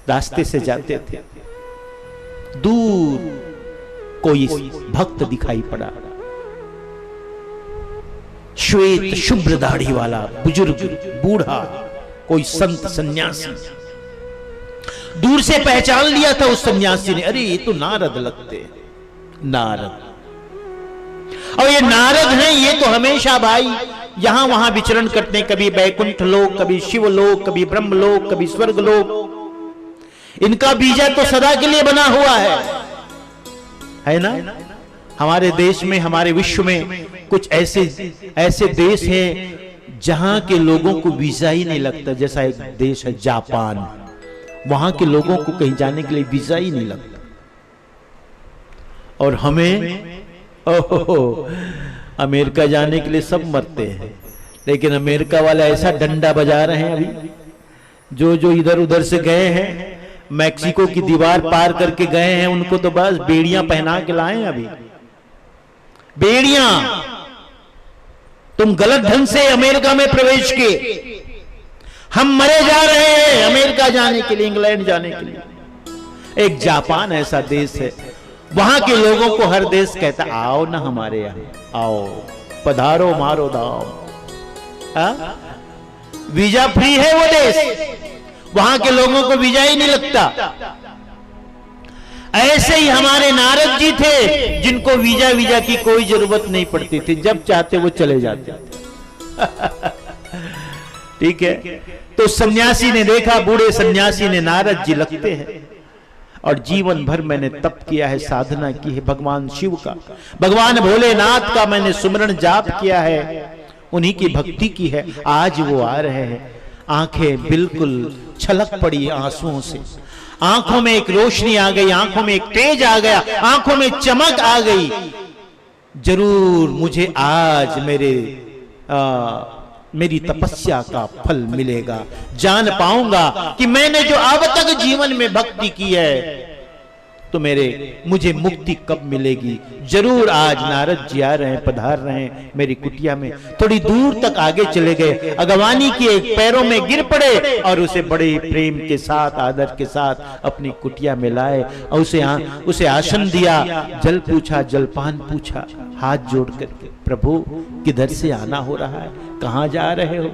रास्ते से जाते थे, दूर कोई भक्त दिखाई पड़ा, श्वेत शुभ्र दाढ़ी वाला बुजुर्ग बूढ़ा, कोई संत सन्यासी। दूर से पहचान लिया था उस सन्यासी ने, अरे ये तो नारद लगते हैं, नारद। और ये नारद हैं, ये तो हमेशा भाई यहां वहां विचरण करते हैं, कभी बैकुंठ लोक, कभी शिव लोक, कभी ब्रह्म लोक, कभी स्वर्ग लोक। इनका बीजा तो सदा के लिए बना हुआ है ना। हमारे देश में, हमारे विश्व में कुछ ऐसे देश हैं जहां के लोगों को वीजा ही नहीं लगता। जैसा एक देश है जापान, वहां के लोगों को कहीं जाने के लिए वीजा ही नहीं लगता। और हमें अमेरिका जाने के लिए सब मरते हैं, लेकिन अमेरिका वाला ऐसा डंडा बजा रहे हैं अभी, जो इधर उधर से गए हैं, मैक्सिको की दीवार पार करके गए हैं, उनको तो बस बेड़ियां पहना के लाए अभी। बेड़ियां, तुम गलत ढंग से अमेरिका में प्रवेश किए, हम मरे जा रहे हैं अमेरिका जाने के लिए, इंग्लैंड जाने के लिए। एक जापान ऐसा देश है, वहां के लोगों को हर देश कहता आओ ना हमारे यहां, आओ पधारो मारो दाम। वीजा फ्री है वो देश, वहां के लोगों को वीजा ही नहीं लगता। ऐसे ही हमारे नारद जी थे, जिनको वीजा की कोई जरूरत नहीं पड़ती थी, जब चाहते वो चले जाते। ठीक है। तो सन्यासी ने देखा, बूढ़े सन्यासी ने, नारद जी लगते हैं और जीवन भर मैंने तप किया है, साधना की है भगवान शिव का, भगवान भोलेनाथ का मैंने सुमरण जाप किया है, उन्हीं की भक्ति की है। आज वो आ रहे हैं, आंखें बिल्कुल छलक पड़ी आंसुओं से, आंखों में एक रोशनी आ गई, आंखों में एक तेज आ गया, आंखों में चमक आ गई। जरूर मुझे आज मेरी तपस्या का फल मिलेगा, जान पाऊंगा कि मैंने जो अब तक जीवन में भक्ति की है, तो मुझे मुक्ति कब मिलेगी। जरूर आज नारद जी आ रहे हैं, पधार रहे हैं मेरी कुटिया में। थोड़ी दूर तक आगे चले गए, अगवानी के पैरों में गिर पड़े और उसे बड़े प्रेम के साथ, आदर के साथ अपनी कुटिया में लाए और उसे आसन दिया, जल पूछा, जलपान पूछा, हाथ जोड़ करके, प्रभु किधर से आना हो रहा है, कहां जा रहे हो,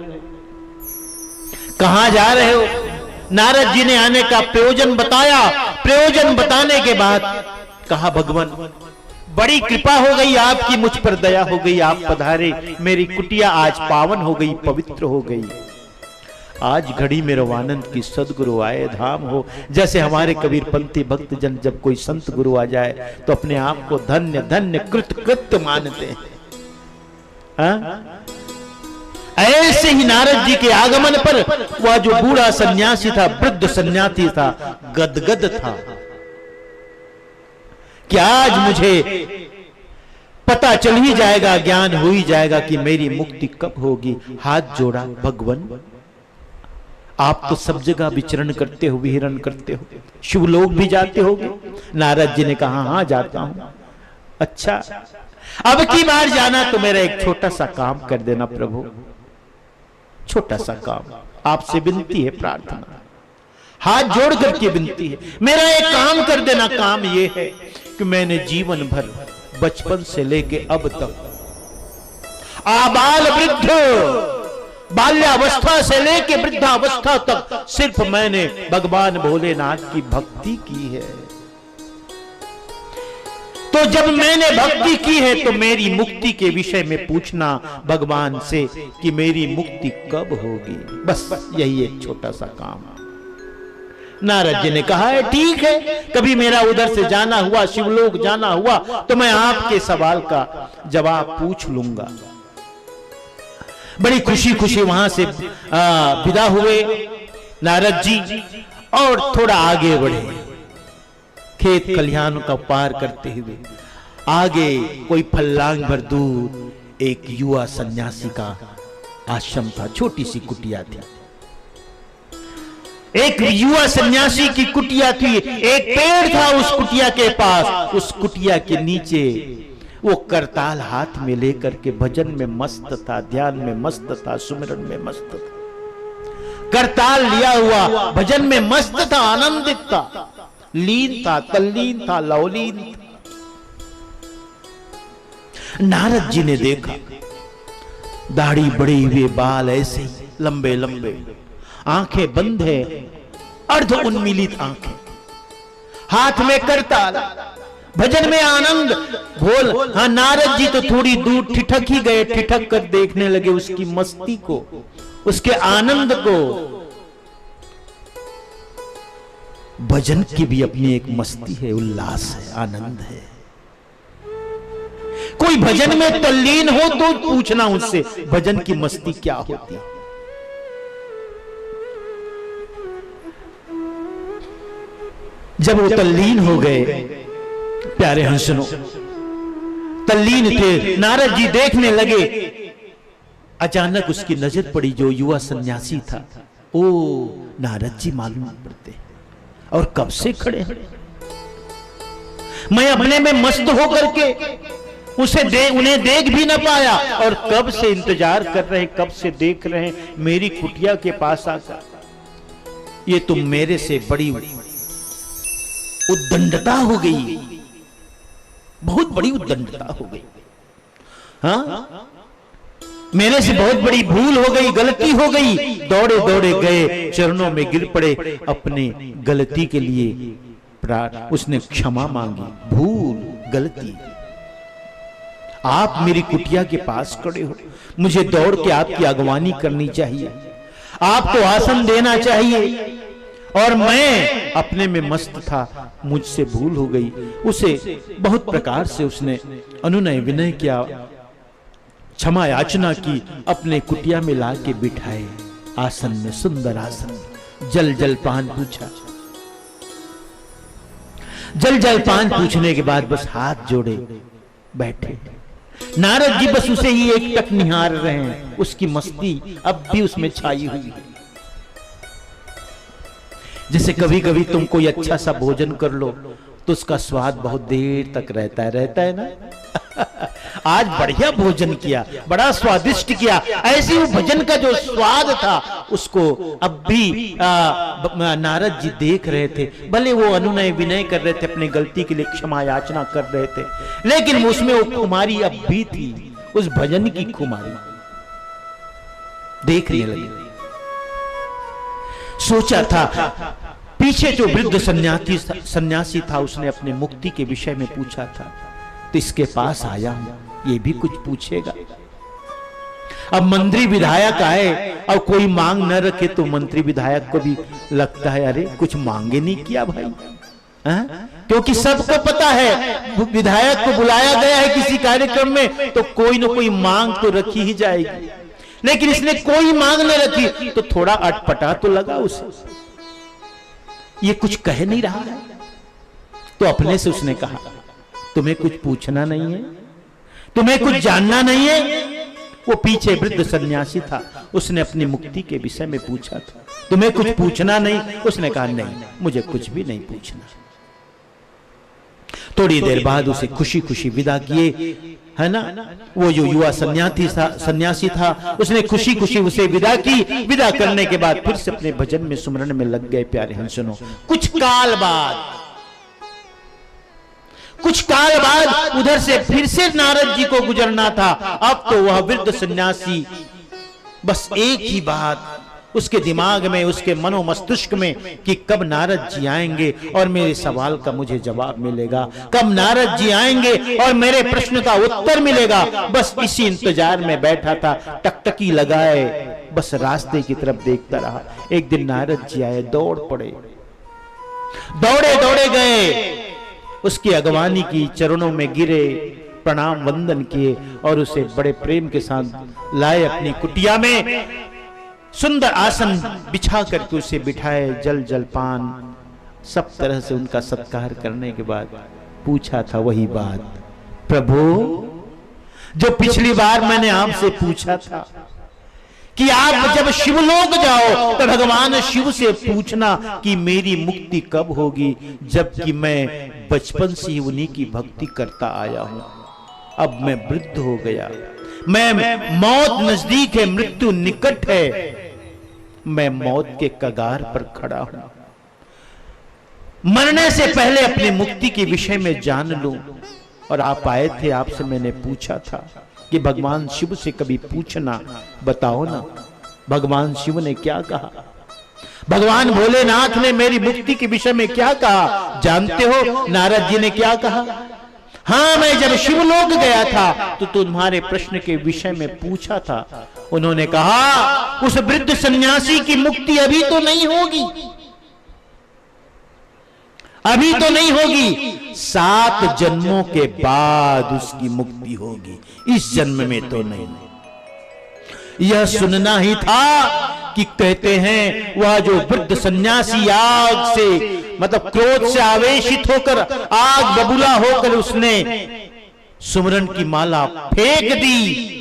कहां जा रहे हो। नारद जी ने आने का प्रयोजन बताया। प्रयोजन बताने के बाद कहा, भगवान बड़ी कृपा हो गई आपकी, मुझ पर दया हो गई, आप पधारे, मेरी कुटिया आज पावन हो गई, पवित्र हो गई। आज घड़ी में रवानंद की सदगुरु आए धाम हो। जैसे हमारे कबीरपंथी भक्त जन जब कोई संत गुरु आ जाए तो अपने आप को धन्य धन्य कृत मानते हैं। ऐसे ही नारद जी के आगमन पर वह जो बूढ़ा सन्यासी था, वृद्ध सन्यासी था, गदगद था कि आज मुझे पता चल ही जाएगा, ज्ञान हो ही जाएगा कि मेरी मुक्ति कब होगी। हाथ जोड़ा, भगवान आप तो सब जगह विचरण करते हो, विहरण करते हो, शिवलोक भी जाते होगे। नारद जी ने कहा, हाँ जाता हूं। अच्छा, अब की बार जाना तो मेरा एक छोटा सा काम कर देना प्रभु, छोटा सा काम, आपसे विनती है, प्रार्थना, हाथ जोड़ करके विनती है, मेरा एक काम कर देना। काम ये है कि मैंने जीवन भर, बचपन से लेके अब तक, आबाल वृद्ध, बाल्यावस्था से लेके वृद्धावस्था तक सिर्फ मैंने भगवान भोलेनाथ की भक्ति की है। तो जब मैंने भक्ति की है तो मेरी मुक्ति के विषय में पूछना भगवान से कि मेरी मुक्ति कब होगी। बस यही एक छोटा सा काम। नारद जी ने कहा है, ठीक है, कभी मेरा उधर से जाना हुआ, शिवलोक जाना हुआ, तो मैं आपके सवाल का जवाब पूछ लूंगा। बड़ी खुशी खुशी वहां से विदा हुए नारद जी और थोड़ा आगे बढ़े। खेत खलिहान का पार करते हुए आगे कोई फल्लांग भर दूर एक युवा सन्यासी का आश्रम था, छोटी सी कुटिया थी। एक युवा सन्यासी की कुटिया थी, एक पेड़ था उस कुटिया के पास। उस कुटिया के नीचे वो करताल हाथ में लेकर के भजन में मस्त था, ध्यान में मस्त था, सुमिरन में मस्त था। करताल लिया हुआ भजन में मस्त था, आनंदित था, लीन था, तल्लीन था, लवलीन था। नारद जी ने देखा, दाढ़ी बड़े हुए, बाल ऐसे ही लंबे लंबे, आंखें बंद है, अर्ध उन्मीलित आंखें, हाथ में करताल, भजन में आनंद। बोल हाँ, नारद जी तो थोड़ी दूर ठिठक ही गए, ठिठक कर देखने लगे उसकी मस्ती को, उसके आनंद को। भजन की भी अपनी एक मस्ती है, उल्लास है, आनंद है। कोई भजन में तल्लीन हो तो पूछना उससे भजन की मस्ती क्या होती है। जब वो तल्लीन हो गए, प्यारे हंसनो तल्लीन थे, नारद जी देखने लगे। अचानक उसकी नजर पड़ी जो युवा सन्यासी था। ओ, नारद जी मालूम पड़ते और कब से खड़े हैं। मैं अपने में मस्त होकर के उन्हें देख भी ना पाया, और कब से इंतजार कर रहे, कब से देख रहे हैं मेरी कुटिया के पास आकर। ये तुम मेरे से बड़ी उद्दंडता हो गई, बहुत बड़ी उद्दंडता हो गई। हाँ, मेरे से बहुत बड़ी भूल हो गई, गलती हो गई। दौड़े दौड़े गए, चरणों में गिर पड़े, अपने गलती के लिए उसने क्षमा मांगी। भूल, गलती, आप मेरी कुटिया के पास खड़े हो, मुझे दौड़ के आपकी अगवानी करनी चाहिए, आपको आसन देना चाहिए, और मैं अपने में मस्त था, मुझसे भूल हो गई। उसे बहुत प्रकार से उसने अनुनय विनय किया, क्षमा याचना की, अपने कुटिया में ला के बिठाए आसन में, सुंदर आसन। जल जलपान पूछा, जल जलपान पूछने के बाद बस हाथ जोड़े बैठे। नारद जी बस उसे ही एक टक निहार रहे हैं, उसकी मस्ती अब भी उसमें छाई हुई है। जैसे कभी कभी तुम कोई अच्छा सा भोजन कर लो तो उसका स्वाद बहुत देर तक रहता है ना। आज बढ़िया भोजन किया, बड़ा स्वादिष्ट किया, ऐसे वो भजन का जो स्वाद था उसको अब भी नारद जी देख रहे थे। भले वो अनुनय विनय कर रहे थे, अपनी गलती के लिए क्षमा याचना कर रहे थे, लेकिन उसमें वो खुमारी अब भी थी, उस भजन की खुमारी देखने लगे। सोचा था, पीछे जो वृद्ध सन्यासी था उसने अपने मुक्ति के विषय में पूछा था, तो इसके पास आया हूं, ये भी कुछ पूछेगा। अब मंत्री विधायक आए और कोई मांग न रखे तो मंत्री विधायक को भी लगता है अरे कुछ मांगे नहीं किया भाई, क्योंकि सबको पता है विधायक को बुलाया गया है किसी कार्यक्रम में तो कोई न कोई मांग तो रखी ही जाएगी, लेकिन इसने कोई मांग न रखी तो थोड़ा अटपटा तो लगा उसे, ये कुछ कह नहीं रहा है। तो अपने से उसने कहा तुम्हें कुछ पूछना नहीं है, तुम्हें कुछ जानना नहीं है। वो पीछे वृद्ध सन्यासी था, उसने अपनी मुक्ति के विषय में पूछा था, तुम्हें कुछ पूछना नहीं? उसने कहा नहीं, मुझे कुछ भी नहीं पूछना। थोड़ी देर बाद उसे खुशी खुशी विदा किए, है ना। वो जो युवा सन्यासी था उसने खुशी खुशी उसे विदा की। विदा करने के बाद फिर से अपने भजन में सुमरन में लग गए। प्यारे हंसनो, कुछ काल बाद उधर से फिर से नारद जी को गुजरना था। अब तो वह वृद्ध सन्यासी बस एक ही बात उसके दिमाग में, उसके मनो मस्तिष्क में कि कब नारद जी आएंगे और मेरे सवाल का मुझे जवाब मिलेगा, कब नारद जी आएंगे और मेरे प्रश्न का उत्तर मिलेगा। बस इसी इंतजार में बैठा था, टकटकी लगाए बस रास्ते की तरफ देखता रहा। एक दिन नारद जी आए, दौड़ पड़े, दौड़े दौड़े गए, उसकी अगवानी की, चरणों में गिरे, प्रणाम वंदन किए और उसे बड़े प्रेम के साथ लाए अपनी कुटिया में। सुंदर आसन बिछा करके उसे बिठाए, जल जलपान सब तरह से उनका सत्कार करने के बाद पूछा था वही बात, प्रभु जो पिछली बार मैंने आपसे पूछा था कि आप जब शिवलोक जाओ तो भगवान शिव से पूछना कि मेरी मुक्ति कब होगी, जबकि मैं बचपन से ही उन्हीं की भक्ति करता आया हूं। अब मैं वृद्ध हो गया, मैं मौत नजदीक है, मृत्यु निकट है, मैं मौत के कगार पर खड़ा हूं, मरने से पहले अपनी मुक्ति के विषय में जान लूं। और आप आए थे, आपसे मैंने पूछा था कि भगवान शिव से कभी पूछना, बताओ ना भगवान शिव ने क्या कहा, भगवान भोलेनाथ ने मेरी मुक्ति के विषय में क्या कहा। जानते हो नारद जी ने क्या कहा? हाँ, मैं जब शिवलोक गया था तो तुम्हारे प्रश्न के विषय में पूछा था। उन्होंने कहा उस वृद्ध सन्यासी की मुक्ति अभी तो नहीं होगी, अभी तो नहीं होगी, 7 जन्मों के बाद उसकी मुक्ति होगी, इस जन्म में तो नहीं। यह सुनना ही था कि कहते हैं वह जो वृद्ध सन्यासी आग से मतलब क्रोध से आवेशित होकर आग बबूला होकर उसने सुमरन की माला फेंक दी,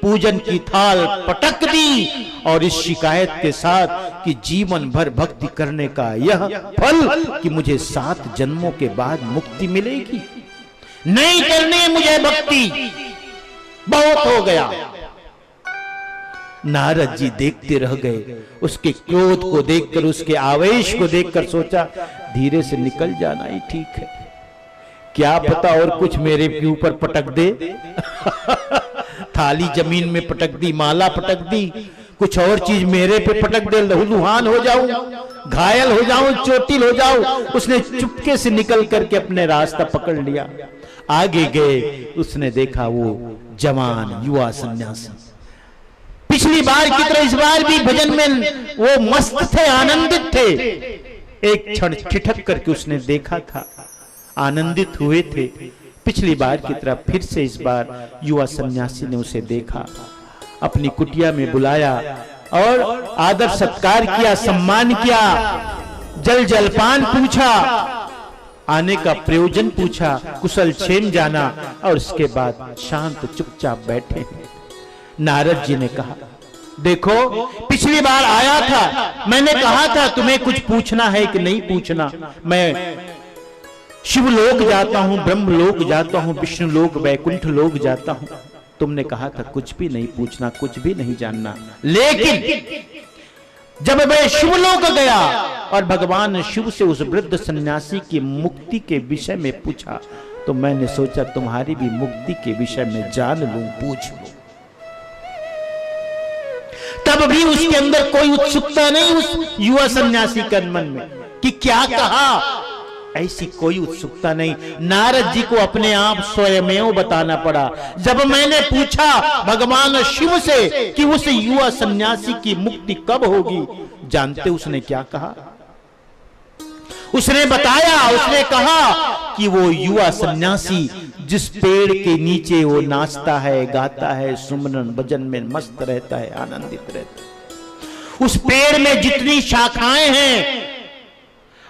पूजन की थाल पटक दी और इस शिकायत के साथ कि जीवन भर भक्ति करने का यह फल कि मुझे 7 जन्मों के बाद मुक्ति मिलेगी, नहीं करनी मुझे भक्ति, बहुत हो गया। नारद जी देखते रह गए, उसके क्रोध को देखकर, उसके आवेश को देखकर सोचा धीरे से निकल जाना ही ठीक है, क्या पता और कुछ मेरे के ऊपर पटक दे। थाली जमीन में पटक दी, माला पटक दी, कुछ और चीज मेरे पे पटक दे, लहूलुहान हो जाऊं, घायल हो जाऊं, चोटिल हो जाऊं। उसने चुपके से निकल करके अपने रास्ता पकड़ लिया, आगे गए। उसने देखा वो जवान युवा सन्यासी, पिछली बार की तरह इस बार भी भजन में वो मस्त थे, आनंदित थे। एक क्षण ठिठक करके उसने देखा था, आनंदित हुए थे। पिछली बार की तरह फिर से इस बार युवा सन्यासी ने उसे देखा, अपनी कुटिया में बुलाया और आदर सत्कार किया, सम्मान किया, जल जलपान पूछा, आने का प्रयोजन पूछा, कुशल क्षेम जाना और उसके बाद शांत चुपचाप बैठे। नारद जी ने कहा देखो पिछली बार आया था, मैंने कहा था तुम्हें कुछ पूछना है कि नहीं पूछना। मैं शिवलोक जाता हूं, ब्रह्मलोक जाता हूं, विष्णु लोक, वैकुंठ लोक जाता हूं। तुमने कहा था कुछ भी नहीं पूछना, कुछ भी नहीं जानना। लेकिन जब मैं शिवलोक गया और भगवान शिव से उस वृद्ध सन्यासी की मुक्ति के विषय में पूछा तो मैंने सोचा तुम्हारी भी मुक्ति के विषय में जान लूं, पूछ लूं। तब भी उसके अंदर कोई उत्सुकता नहीं उस युवा सन्यासी के मन में कि क्या कहा, ऐसी कोई उत्सुकता नहीं। नारद जी को अपने आप स्वयमेव बताना पड़ा। जब मैंने पूछा भगवान शिव से कि उस युवा सन्यासी की मुक्ति कब होगी, जानते उसने क्या कहा? उसने बताया, उसने कहा कि वो युवा सन्यासी जिस पेड़ के नीचे वो नाचता है, गाता है, सुमरन भजन में मस्त रहता है, आनंदित रहता है, उस पेड़ में जितनी शाखाएं हैं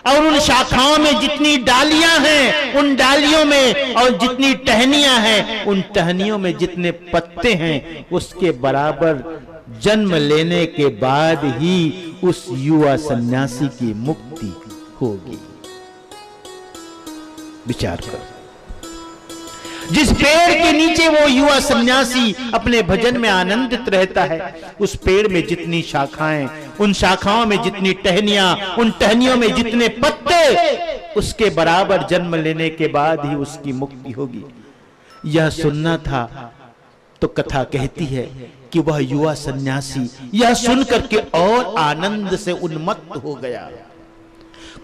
और उन शाखाओं में जितनी डालियां हैं, उन डालियों में और जितनी टहनियां हैं, उन टहनियों में जितने पत्ते हैं, उसके बराबर जन्म लेने के बाद ही उस युवा सन्यासी की मुक्ति होगी। विचार कर, जिस पेड़ के नीचे वो युवा सन्यासी अपने भजन में आनंदित रहता है, उस पेड़ में जितनी शाखाएं, उन शाखाओं में जितनी टहनियां, उन टहनियों में जितने पत्ते, उसके बराबर जन्म लेने के बाद ही उसकी मुक्ति होगी। यह सुनना था तो कथा कहती है कि वह युवा सन्यासी यह सुनकर के और आनंद से उन्मत्त हो गया,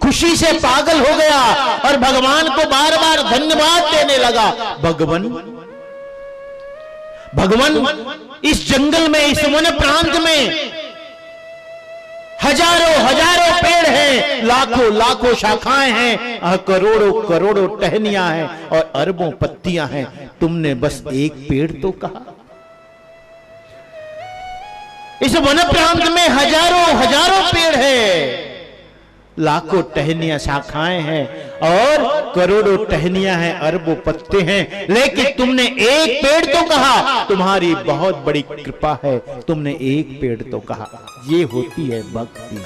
खुशी से पागल हो गया और भगवान को बार बार धन्यवाद देने लगा। भगवान इस जंगल में, इस वन प्रांत में हजारों हजारों पेड़ हैं, लाखों लाखों शाखाएं हैं, करोड़ों करोड़ों टहनियां हैं और अरबों पत्तियां हैं, तुमने बस एक पेड़ तो कहा। इस वन प्रांत में हजारों हजारों पेड़ हैं, लाखों टहनियां शाखाएं हैं और करोड़ों टहनियां हैं, अरबों पत्ते हैं, लेकिन तुमने एक पेड़ तो कहा। तुम्हारी बहुत बड़ी कृपा है, तुमने एक पेड़ तो कहा। ये होती है भक्ति।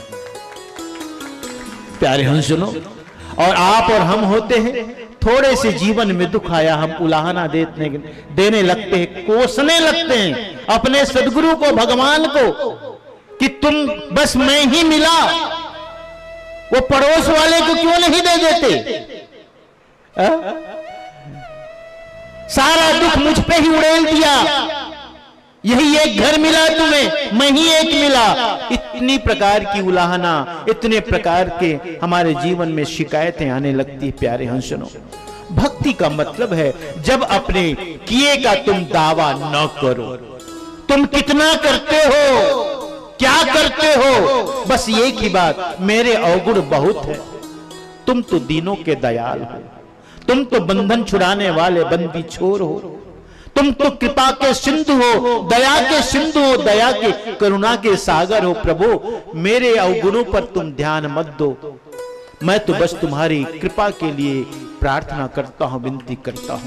प्यारे हंस सुनो, और आप और हम होते हैं, थोड़े से जीवन में दुख आया, हम उलाहना देने लगते हैं, कोसने लगते हैं अपने सदगुरु को, भगवान को, कि तुम बस मैं ही मिला, वो पड़ोस वाले को क्यों नहीं दे देते? सारा दुख मुझ पे ही उड़ेल दिया, यही एक घर मिला तुम्हें, मैं ही एक मिला। इतनी प्रकार की उलाहना, इतने प्रकार के हमारे जीवन में शिकायतें आने लगती। प्यारे हंसनों, भक्ति का मतलब है जब अपने किए का तुम दावा न करो। तुम कितना करते हो, क्या करते हो, बस एक ही बात, मेरे अवगुण बहुत है। तुम तो दीनों के दयाल हो, तुम तो बंधन छुड़ाने वाले बंदी छोर हो, तुम तो कृपा के सिंधु हो, दया के सिंधु हो, दया के करुणा के सागर हो। प्रभु मेरे अवगुणों पर तुम ध्यान मत दो, मैं तो बस तुम्हारी कृपा के लिए प्रार्थना करता हूं, विनती करता हूं।